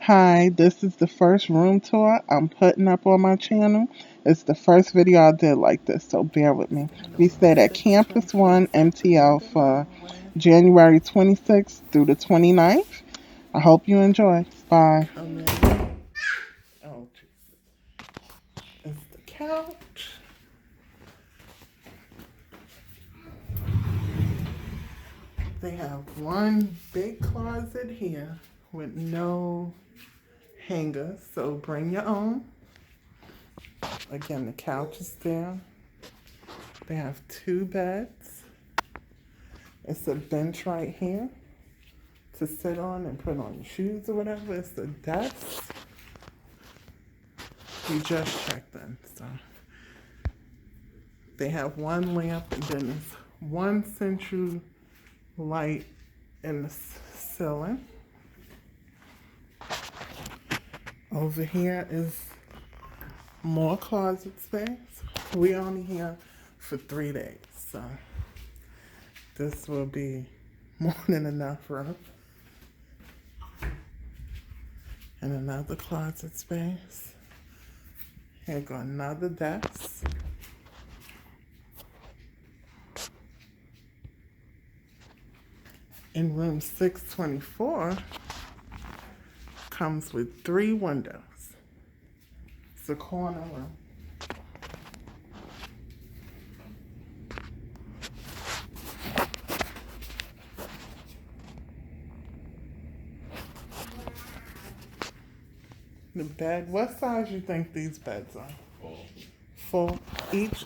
Hi, this is the first room tour I'm putting up on my channel. It's the first video I did like this, so bear with me. We stayed at Campus 1 MTL for January 26th through the 29th. I hope you enjoy. Bye. Come in. Oh, Jesus. It's the couch. They have one big closet here with no hanger, so bring your own. Again, the couch is there. They have two beds. It's a bench right here to sit on and put on your shoes or whatever. It's a desk. We just checked in, so. They have one lamp and then there's one central light in the ceiling. Over here is more closet space. We only here for 3 days, so this will be more than enough room. And another closet space. Here go another desk. In room 624 comes with 3 windows. It's a corner room. The bed, what size you think these beds are? Full.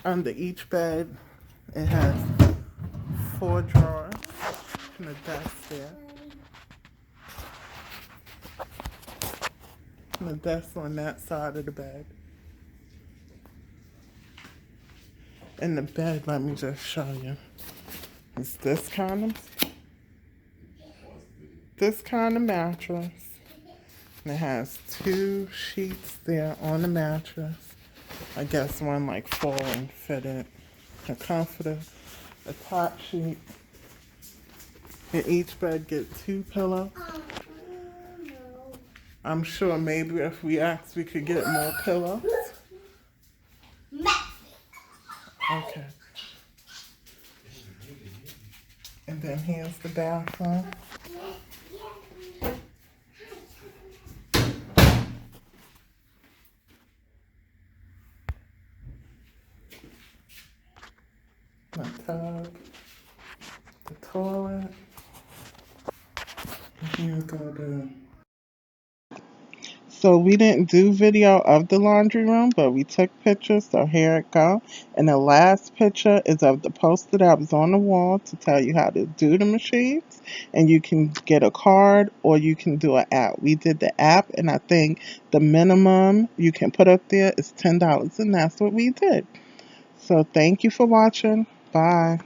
Under each bed, it has 4 drawers and a desk there. And a desk on that side of the bed. And the bed, let me just show you. It's this kind of mattress. And it has 2 sheets there on the mattress. I guess one like falling fitted. A comforter, a top sheet. And each bed get 2 pillows. I'm sure maybe if we asked we could get more pillows. Okay. And then here's the bathroom. My tub, the toilet. And here go the. So we didn't do video of the laundry room, but we took pictures, so here it go. And the last picture is of the poster that was on the wall to tell you how to do the machines. And you can get a card or you can do an app. We did the app, and I think the minimum you can put up there is $10, and that's what we did. So thank you for watching. Bye.